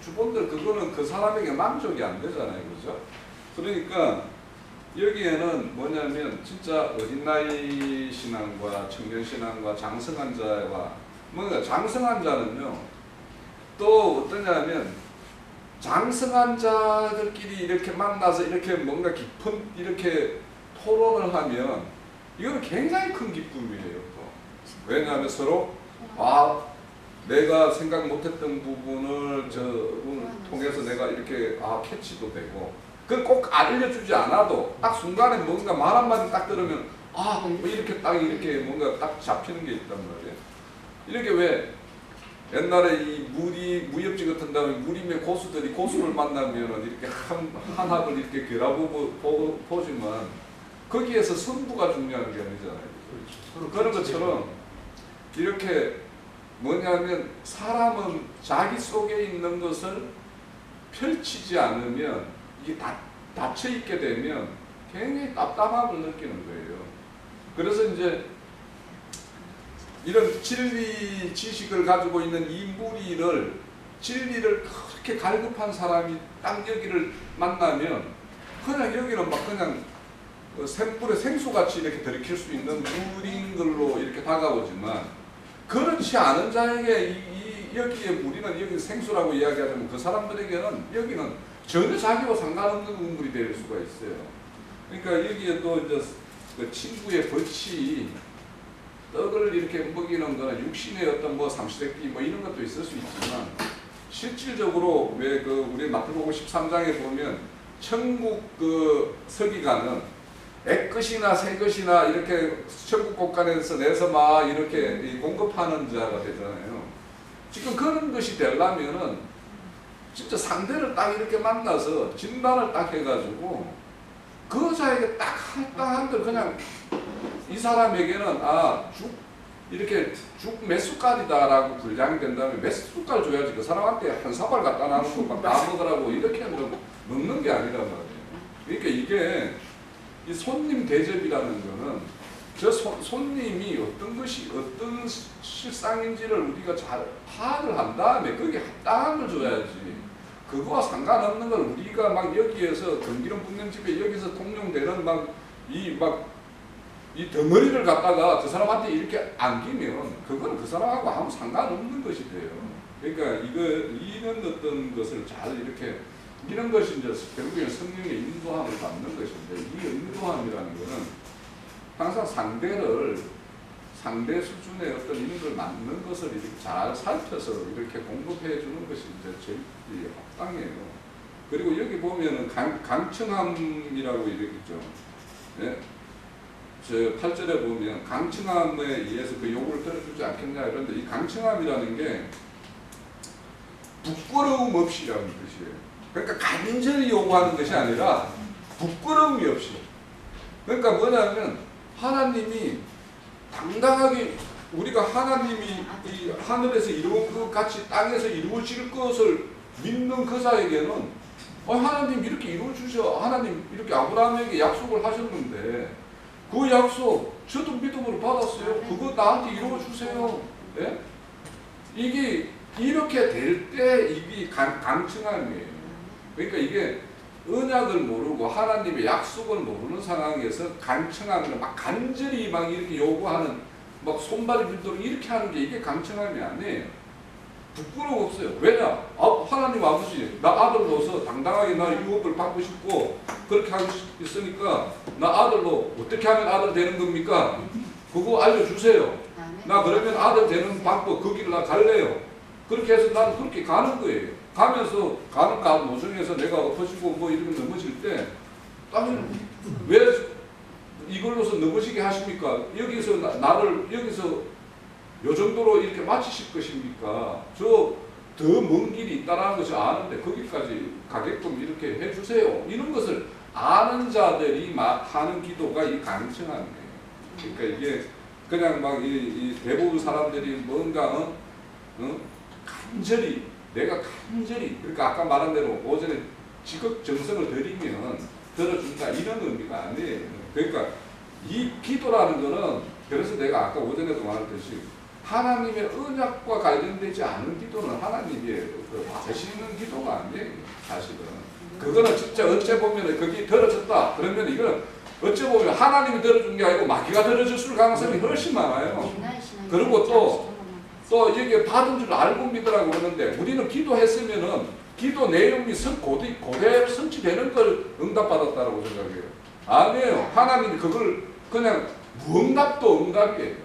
주본들 그거는 그 사람에게 만족이 안 되잖아요. 그죠? 그러니까 여기에는 뭐냐면 진짜 어린 나이 신앙과 청년 신앙과 장성한 자와 뭔가 장성한 자는요 또 어떠냐면 장성한 자들끼리 이렇게 만나서 이렇게 뭔가 깊은 이렇게 토론을 하면 이건 굉장히 큰 기쁨이에요. 또. 왜냐하면 서로 내가 생각 못했던 부분을 저분을 통해서 내가 이렇게 캐치도 되고 그 꼭 알려주지 않아도 딱 순간에 뭔가 말 한마디 딱 들으면 뭐 이렇게 딱 이렇게 뭔가 딱 잡히는 게 있단 말이에요. 이렇게 왜 옛날에 이 무협지 같은 다음에 무림의 고수들이 고수를 만나면 이렇게 한 합을 이렇게 겨라보지만 거기에서 선부가 중요한 게 아니잖아요. 그런 것처럼 이렇게 뭐냐면 사람은 자기 속에 있는 것을 펼치지 않으면 이게 닫혀 있게 되면 굉장히 답답함을 느끼는 거예요. 그래서 이제 이런 진리 지식을 가지고 있는 이 무리를 진리를 그렇게 갈급한 사람이 딱 여기를 만나면 그냥 여기는 막 그냥 샘불에 생수같이 이렇게 들이킬 수 있는 물인 걸로 이렇게 다가오지만 그렇지 않은 자에게 여기에 무리는 여기 생수라고 이야기하자면 그 사람들에게는 여기는 전혀 자기와 상관없는 우물이 될 수가 있어요. 그러니까 여기에 또 이제 그 친구의 벗이 떡을 이렇게 먹이는 거는 육신의 어떤 뭐 삼시세끼 뭐 이런 것도 있을 수 있지만 실질적으로 왜 그 우리 마태복음 13장에 보면 천국 그 서기관은 애것이나 새것이나 이렇게 천국 곳간에서 내서 막 이렇게 공급하는 자가 되잖아요. 지금 그런 것이 되려면은 진짜 상대를 딱 이렇게 만나서 진단을 딱 해가지고 그 자에게 딱 한들 그냥 이 사람에게는 이렇게 죽 몇 숟갈이다라고 분량이 된다면 몇 숟갈 줘야지 그 사람한테 한 사발 갖다 놔놓고 막 다 먹으라고 이렇게 먹는 게 아니란 말이에요. 그러니까 이게 이 손님 대접이라는 거는 저 손님이 어떤 것이 어떤 실상인지를 우리가 잘 파악을 한 다음에 거기에 합당함을 줘야지. 그거와 상관없는 걸 우리가 막 여기에서 전기름 붓는 집에 여기서 통용되는 이 덩어리를 갖다가 그 사람한테 이렇게 안기면 그거는 그 사람하고 아무 상관없는 것이 돼요. 그러니까 이런 어떤 것을 잘 이렇게 이런 것이 이제 결국에는 성령의 인도함을 받는 것인데 이 인도함이라는 것은 항상 상대 수준의 어떤 이런 걸 맞는 것을 이렇게 잘 살펴서 이렇게 공급해 주는 것이 이제 제일 합당해요. 그리고 여기 보면은 강청함이라고 이렇게 있죠. 네? 저 8절에 보면 강청함에 의해서 그 요구를 들어주지 않겠냐 그런데 이 강청함이라는 게 부끄러움 없이라는 뜻이에요. 그러니까 간절히 요구하는 것이 아니라 부끄러움이 없이. 그러니까 뭐냐면 하나님이 당당하게 우리가 하나님이 이 하늘에서 이루은 것 같이 땅에서 이루어질 것을 믿는 그 자에게는 하나님 이렇게 이루어주셔. 하나님 이렇게 아브라함에게 약속을 하셨는데 그 약속 저도 믿음으로 받았어요. 그거 나한테 이루어주세요. 네? 이게 이렇게 될 때 이게 강청함이에요. 그러니까 이게 언약을 모르고 하나님의 약속을 모르는 상황에서 강청함을 막 간절히 막 이렇게 요구하는 막 손발이 들도록 이렇게 하는 게 이게 강청함이 아니에요. 부끄러움 없어요. 왜냐? 하나님 아버지 나 아들로서 당당하게 나 유업을 받고 싶고 그렇게 하고 있으니까 나 아들로 어떻게 하면 아들 되는 겁니까? 그거 알려주세요. 나 그러면 아들 되는 방법 그 길을 나 갈래요. 그렇게 해서 나는 그렇게 가는 거예요. 가면서 가는 노정에서 내가 엎어지고 뭐 이러면 넘어질 때 왜 이걸로서 넘어지게 하십니까? 여기서 나를 여기서 요 정도로 이렇게 마치실 것입니까? 저 더 먼 길이 있다는 것을 아는데 거기까지 가게끔 이렇게 해주세요. 이런 것을 아는 자들이 하는 기도가 이 강청함이에요. 그러니까 이게 그냥 막 이 대부분 사람들이 뭔가 간절히 내가 간절히 그러니까 아까 말한 대로 오전에 지극정성을 드리면 들어준다 이런 의미가 아니에요. 그러니까 이 기도라는 거는 그래서 내가 아까 오전에도 말했듯이 하나님의 언약과 관련되지 않은 기도는 하나님이 받으시는 기도가 아니에요. 사실은 그거는 진짜 어째 보면 거기 들어졌다 그러면 이거는 어째 보면 하나님이 들어준 게 아니고 마귀가 들어줬을 가능성이 훨씬 많아요. 그리고 또 여기에 받은 줄 알고 믿으라고 그러는데 우리는 기도했으면은 기도 내용이 그대로 성취되는 걸 응답받았다라고 생각해요. 아니에요. 하나님이 그걸 그냥 무응답도 응답이에요.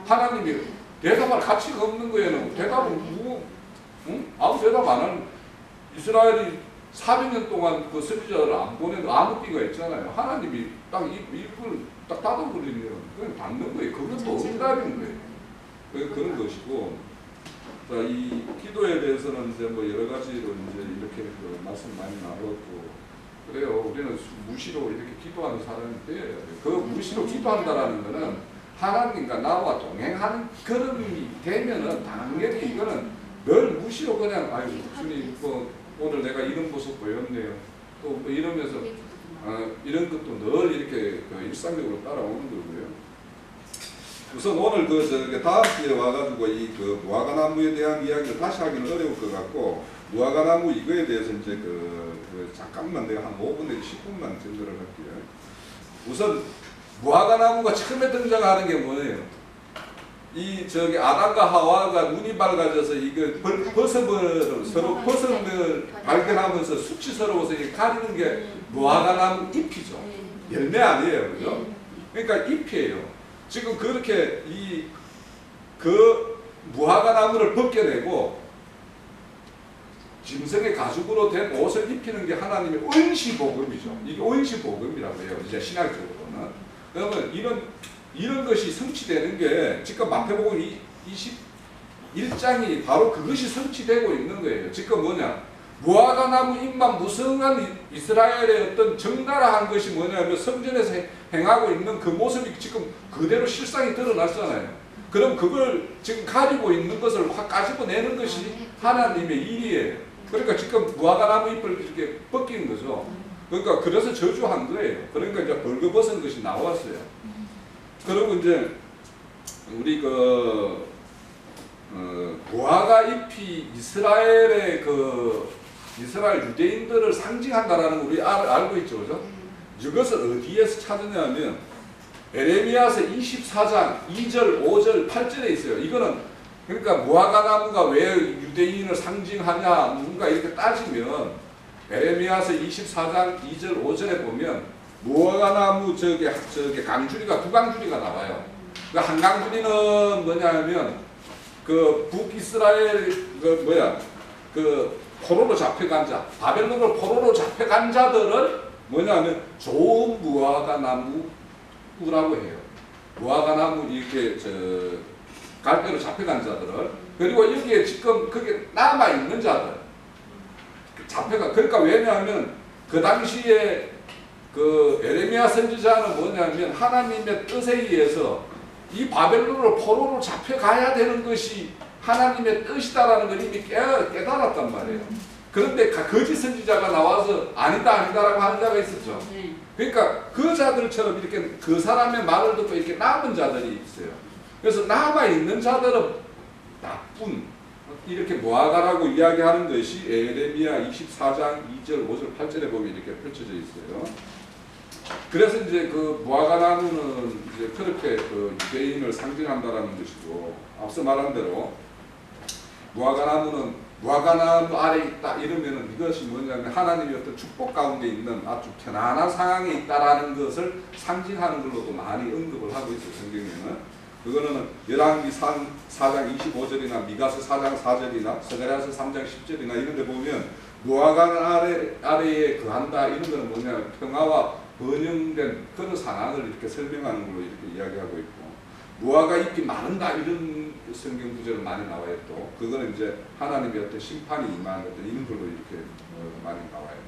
하나님이 대답할 가치가 없는 거에는 대답은 아무 대답 안 하는 이스라엘이 400년 동안 그 선지자를 안 보내는 암흑기가 있잖아요. 하나님이 딱 입을 딱 닫아버리면 그냥 닫는 거예요. 그것도 응답인 거예요. 그런 것이고, 자, 이 기도에 대해서는 이제 뭐 여러 가지로 이제 이렇게 그 말씀 많이 나눴고, 그래요. 우리는 무시로 이렇게 기도하는 사람이 돼야 돼요. 그 무시로 기도한다라는 거는 하나님과 나와 동행하는 걸음이 되면은 당연히 이거는 늘 무시로 그냥 아유 주님 뭐 오늘 내가 이런 모습 보였네요. 또 뭐 이러면서 이런 것도 늘 이렇게 그 일상적으로 따라오는 거고요. 우선 오늘 그 다음 주에 와가지고 이 그 무화과나무에 대한 이야기를 다시 하기는 어려울 것 같고 무화과나무 이거에 대해서 이제 그 잠깐만 내가 한 5분 내지 10분만 전달을 할게요. 우선 무화과나무가 처음에 등장하는 게 뭐예요? 이 저기 아담과 하와가 눈이 밝아져서 이거 서로 버섯을 발견하면서 수치스러워서 가리는 게 무화과나무 잎이죠. 열매 아니에요, 그죠? 그러니까 잎이에요. 지금 그렇게 그 무화과나무를 벗겨내고 짐승의 가죽으로 된 옷을 입히는 게 하나님의 온시복음이죠. 이게 온시복음이라고 해요. 이제 신학적으로는. 그러면 이런 것이 성취되는 게 지금 마태복음 21장이 바로 그것이 성취되고 있는 거예요. 지금 뭐냐? 무화과나무 잎만 무성한 이스라엘의 어떤 적나라한 것이 뭐냐면 성전에서 행하고 있는 그 모습이 지금 그대로 실상이 드러났잖아요. 그럼 그걸 지금 가지고 있는 것을 확 까집어내는 것이 하나님의 일이에요. 그러니까 지금 무화과나무 잎을 이렇게 벗기는 거죠. 그러니까 그래서 저주한 거예요. 그러니까 이제 벌거벗은 것이 나왔어요. 그리고 이제 우리 무화과 잎이 이스라엘 유대인들을 상징한다라는 거 우리 알고 있죠, 그죠? 이것을 어디에서 찾느냐면 에레미야서 24장 2절, 5절, 8절에 있어요. 이거는 그러니까 무화과나무가 왜 유대인을 상징하냐 뭔가 이렇게 따지면 에레미야서 24장 2절, 5절에 보면 무화과나무 저기 강주리가 두 강주리가 나와요. 그 한 강주리는 뭐냐면 그 북이스라엘 포로로 잡혀간 자, 바벨론으로 포로로 잡혀간 자들을 뭐냐면 좋은 무화과나무라고 해요. 무화과나무 이렇게 갈대로 잡혀간 자들을 그리고 여기에 지금 그게 남아 있는 자들 잡혀가 그러니까 왜냐하면 그 당시에 그 에레미야 선지자는 뭐냐면 하나님의 뜻에 의해서 이 바벨론으로 포로로 잡혀가야 되는 것이 하나님의 뜻이다라는 걸 이미 깨달았단 말이에요. 그런데 거짓 선지자가 나와서 아니다라고 하는 자가 있었죠. 그러니까 그 자들처럼 이렇게 그 사람의 말을 듣고 이렇게 남은 자들이 있어요. 그래서 남아있는 자들은 나쁜 이렇게 무화과라고 이야기하는 것이 에레미야 24장 2절, 5절, 8절에 보면 이렇게 펼쳐져 있어요. 그래서 이제 그 무화과나무는 이제 그렇게 그 유대인을 상징한다라는 것이고 앞서 말한 대로 무화과나무 아래 있다 이러면은 이것이 뭐냐면 하나님의 어떤 축복 가운데 있는 아주 편안한 상황에 있다라는 것을 상징하는 걸로도 많이 언급을 하고 있어요. 성경에는. 그거는 열왕기 4장 25절이나 미가서 4장 4절이나 스가랴서 3장 10절이나 이런 데 보면 무화과 아래에 거한다 이런 거는 뭐냐면 평화와 번영된 그런 상황을 이렇게 설명하는 걸로 이렇게 이야기하고 있고 무화과 잎이 마른다 이런 성경 구절은 많이 나와요. 또 그거는 이제 하나님의 어떤 심판이 임하는 어떤 이런 걸로 이렇게 많이 나와요.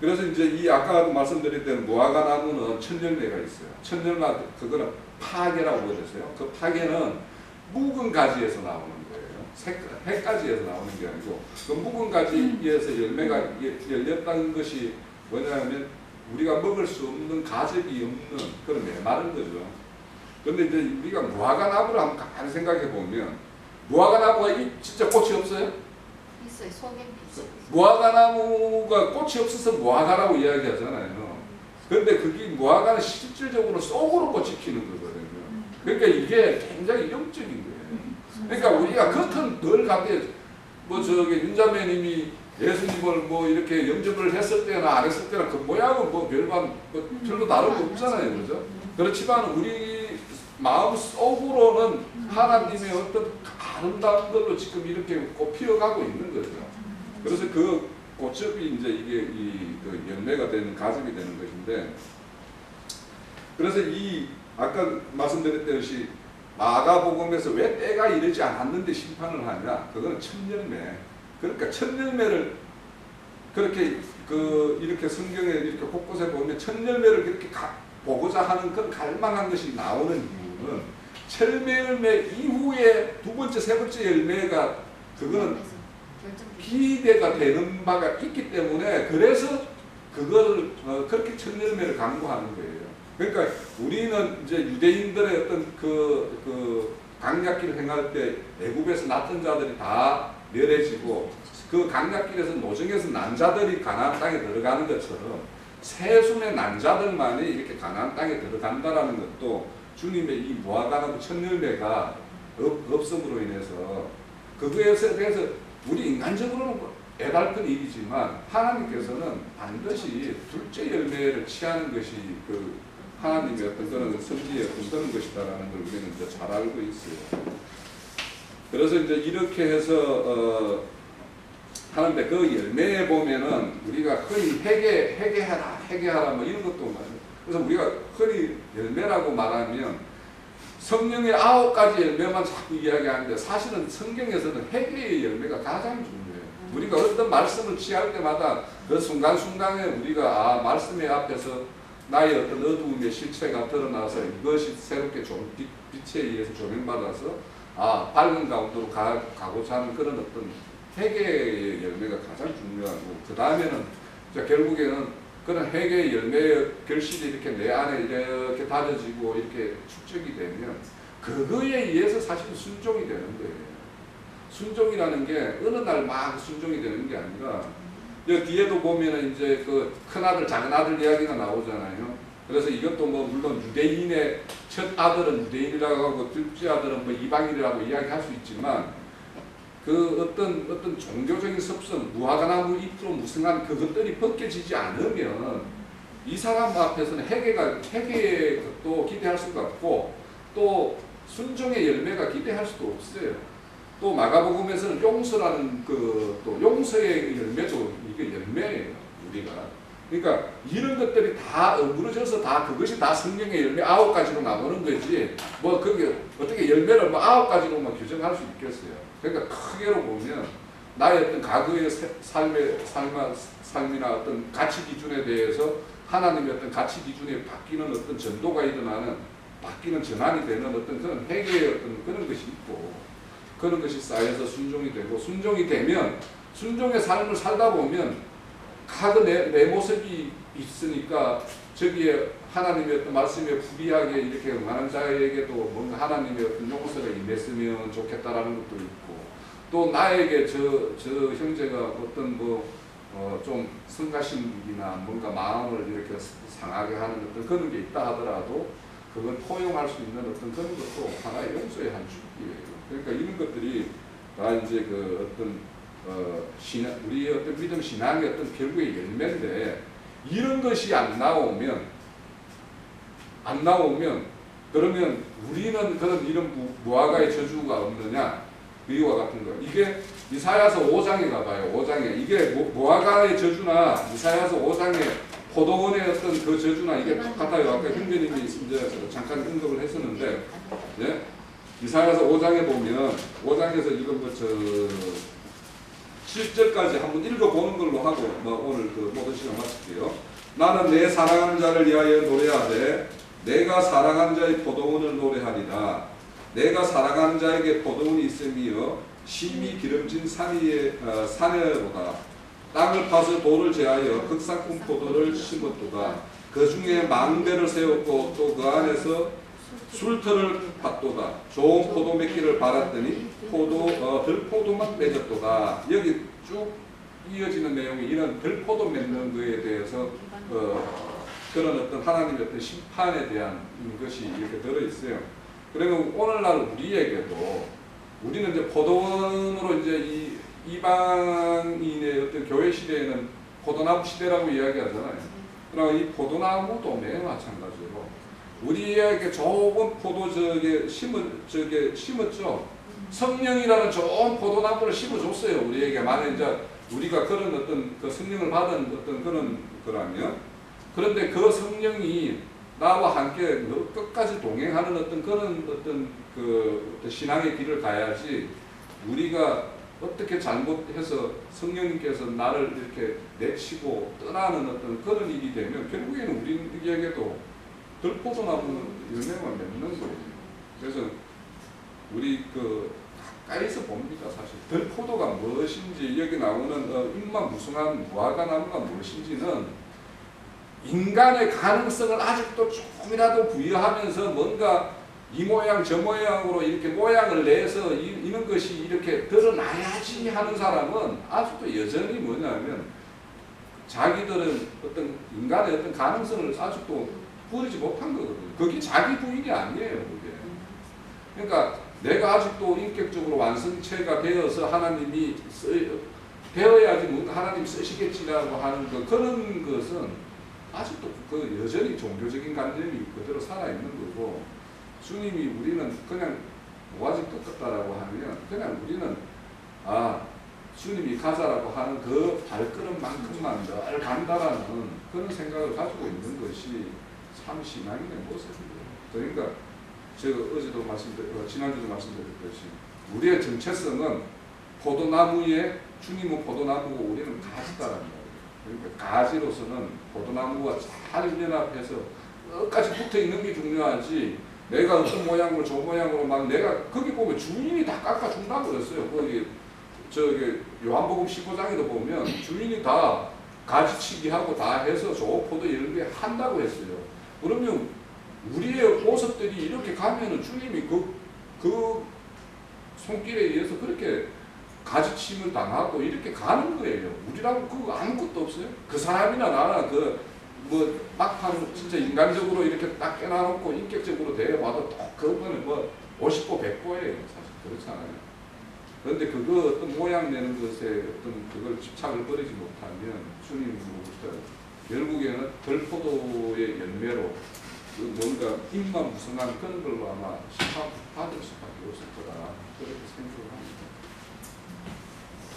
그래서 이제 이 아까도 말씀드렸던 무화과 나무는 천열매가 있어요. 천열매 그거는 파괴라고 그랬어요. 그 파괴는 묵은 가지에서 나오는 거예요. 핵가지에서 나오는 게 아니고 그 묵은 가지에서 열매가 열렸다는 것이 뭐냐면 우리가 먹을 수 없는 가적이 없는 그런 메마른 거죠. 근데 이제 우리가 무화과나무를 한번 가만히 생각해 보면 무화과나무가 진짜 꽃이 없어요? 있어요. 속엔 빛이. 무화과나무가 꽃이 없어서 무화과라고 이야기하잖아요. 그런데 그게 무화과는 실질적으로 쏙으로 꽃이 피는 거거든요. 그러니까 이게 굉장히 영적인 거예요. 그러니까 우리가 겉은 늘 갖게 뭐 저기 윤자매님이 예수님을 뭐 이렇게 영접을 했을 때나 안 했을 때나 그 모양은 뭐 별반 뭐 별로 다른 거 없잖아요, 그죠? 그렇지만 우리 마음 속으로는 하나님의 어떤 아름다운 걸로 지금 이렇게 꽃피어가고 있는 거죠. 그래서 그 꽃즙이 이제 이게 그 열매가 되는 가집이 되는 것인데, 그래서 이 아까 말씀드렸듯이 마가복음에서 왜 때가 이르지 않았는데 심판을 하냐? 그거는 첫 열매. 그러니까 첫 열매를 그렇게 이렇게 성경에 이렇게 곳곳에 보면 첫 열매를 그렇게 보고자 하는 그런 갈망한 것이 나오는 이유는 첫 열매 이후에 두 번째, 세 번째 열매가 그거는 기대가 되는 바가 있기 때문에 그래서 그거를 그렇게 첫 열매를 강구하는 거예요. 그러니까 우리는 이제 유대인들의 어떤 그 강약길을 행할 때 애굽에서 났던 자들이 다 멸해지고 그 강약길에서 노정에서 난 자들이 가나안 땅에 들어가는 것처럼 세순의 난 자들만이 이렇게 가나안 땅에 들어간다라는 것도 주님의 이 무화과나무 첫 열매가 없음으로 인해서 그거에 대해서 우리 인간적으로는 애달픈 일이지만 하나님께서는 반드시 둘째 열매를 취하는 것이 그 하나님의 어떤 그런 성지의 어떤 그런 것이다라는 걸 우리는 이제 잘 알고 있어요. 그래서 이제 이렇게 해서 하는데 그 열매에 보면은 우리가 흔히 회개하라 뭐 이런 것도 많아요. 그래서 우리가 흔히 열매라고 말하면 성령의 9가지 열매만 자꾸 이야기하는데 사실은 성경에서는 회개의 열매가 가장 중요해요. 우리가 어떤 말씀을 취할 때마다 그 순간순간에 우리가 말씀의 앞에서 나의 어떤 어두움의 실체가 드러나서 이것이 새롭게 빛에 의해서 조명받아서 밝은 가운데로 가고자 하는 그런 어떤 회개의 열매가 가장 중요하고, 그 다음에는 결국에는 그런 회개의 열매의 결실이 이렇게 내 안에 이렇게 다져지고 이렇게 축적이 되면 그거에 의해서 사실 순종이 되는 거예요. 순종이라는 게 어느 날 막 순종이 되는 게 아니라 여기 뒤에도 보면은 이제 그 큰아들, 작은아들 이야기가 나오잖아요. 그래서 이것도 뭐 물론 유대인의 첫 아들은 유대인이라고 하고 둘째 아들은 뭐 이방인이라고 이야기할 수 있지만 그 어떤 종교적인 습성, 무화과나무 잎으로 무성한 그것들이 벗겨지지 않으면 이 사람 앞에서는 회개의 것도 기대할 수가 없고 또 순종의 열매가 기대할 수도 없어요. 또 마가복음에서는 용서라는 또 용서의 열매도 이게 열매예요, 우리가. 그러니까 이런 것들이 다 어우러져서 그것이 다 성령의 열매 9가지로 나오는 거지. 뭐 그게 어떻게 열매를 뭐 9가지로만 규정할 수 있겠어요. 그러니까 크게로 보면 나의 어떤 과거의 삶이나 어떤 가치 기준에 대해서 하나님의 어떤 가치 기준에 바뀌는 어떤 전도가 일어나는, 바뀌는 전환이 되는 어떤 그런 회개의 어떤 그런 것이 있고, 그런 것이 쌓여서 순종이 되고, 순종이 되면 순종의 삶을 살다 보면 각의 내 모습이 있으니까 저기에 하나님의 어떤 말씀에 불이하게 이렇게 응하는 자에게도 뭔가 하나님의 어떤 용서가 임했으면 좋겠다라는 것도 있고, 또 나에게 저 형제가 어떤 좀 성가심이나 뭔가 마음을 이렇게 상하게 하는 어떤 그런 게 있다 하더라도 그건 포용할 수 있는 어떤 그런 것도 하나의 용서의 한 축이에요. 그러니까 이런 것들이 다 이제 그 어떤 우리의 어떤 믿음 신앙의 어떤 결국의 열매인데, 이런 것이 안 나오면 그러면 우리는 그런 이런 무화과의 저주가 없느냐? 이와 같은 거. 이게 이사야서 5장에 가봐요. 5장에 이게 무화과의 저주나 이사야서 5장에 포도원의 어떤 그 저주나 이게 똑같아요. 아까 형제님이 이제 잠깐 언급을 했었는데, 예? 이사야서 5장에 보면 5장에서 이거 7절까지 한번 읽어보는 걸로 하고 오늘 모든 시간 마칠게요. 나는 내 사랑하는 자를 위하여 노래하되 내가 사랑하는 자의 포도원을 노래하리라. 내가 사랑하는 자에게 포도원이 있으며 심히 기름진 산에로다. 땅을 파서 돌을 제하여 극상품 포도를 심었도다. 그 중에 망대를 세웠고 또 그 안에서 술터를 팠도다. 좋은 포도 맺기를 바랐더니 들포도만 맺었도다. 여기 쭉 이어지는 내용이 이런 들포도 맺는 거에 대해서 그런 어떤 하나님의 어떤 심판에 대한 것이 이렇게 들어있어요. 그러면 오늘날 우리에게도 우리는 이제 포도원으로 이제 이방인의 어떤 교회 시대에는 포도나무 시대라고 이야기하잖아요. 그러나 이 포도나무도 매우 마찬가지로 우리에게 좋은 포도적에 심었죠. 성령이라는 좋은 포도나무를 심어줬어요. 우리에게 만약 이제 우리가 그런 어떤 그 성령을 받은 어떤 그런 거라면, 그런데 그 성령이 나와 함께 끝까지 동행하는 어떤 그런 어떤 그 신앙의 길을 가야지, 우리가 어떻게 잘못해서 성령님께서 나를 이렇게 내치고 떠나는 어떤 그런 일이 되면 결국에는 우리에게도 들포도나무 열매가 맺는 거예요. 그래서 우리 가까이서 봅니다. 사실 들포도가 무엇인지, 여기 나오는 임마무성한 무화과나무가 무엇인지는 인간의 가능성을 아직도 조금이라도 부여하면서 뭔가 이 모양 저 모양으로 이렇게 모양을 내서 이런 것이 이렇게 드러나야지 하는 사람은 아직도 여전히 뭐냐면 자기들은 어떤 인간의 어떤 가능성을 아직도 부리지 못한 거거든요. 그게 자기 부인이 아니에요, 그게. 그러니까 내가 아직도 인격적으로 완성체가 되어서 하나님이 되어야지 뭔가 하나님 쓰시겠지라고 하는 그런 것은 아직도 여전히 종교적인 관념이 그대로 살아있는 거고, 주님이 우리는 그냥 뭐아직 똑같다라고 하면 그냥 우리는 주님이 가자라고 하는 그 발걸음만큼만 늘 간다라는 그런 생각을 가지고 있는 것이 참 신앙인의 모습이에요. 그러니까 제가 어제도 지난주도 말씀드렸듯이 우리의 정체성은 주님은 포도나무고 우리는 가지다라는 거예요. 그러니까 가지로서는 포도나무와 잘 연합해서 끝까지 붙어 있는 게 중요하지, 내가 어떤 모양으로 저 모양으로 막 내가 거기 보면 주인이 다 깎아준다고 그랬어요. 거기 요한복음 15장에도 보면 주인이 다 가지치기 하고 다 해서 저 포도 열매 한다고 했어요. 그러면 우리의 모습들이 이렇게 가면은 주님이 그 손길에 의해서 그렇게 가지침을 당하고 이렇게 가는 거예요. 우리라고 그거 아무것도 없어요. 그 사람이나 나나 막판 진짜 인간적으로 이렇게 딱 깨놔놓고 인격적으로 대해봐도 그거는 50보 100보예요. 사실 그렇잖아요. 그런데 어떤 모양 내는 것에 어떤 그걸 집착을 버리지 못하면 주님이 결국에는 들포도의 열매로 뭔가 임마무성한 그런 걸로 아마 심판받을 수밖에 없을 거다. 그렇게 생각을 합니다.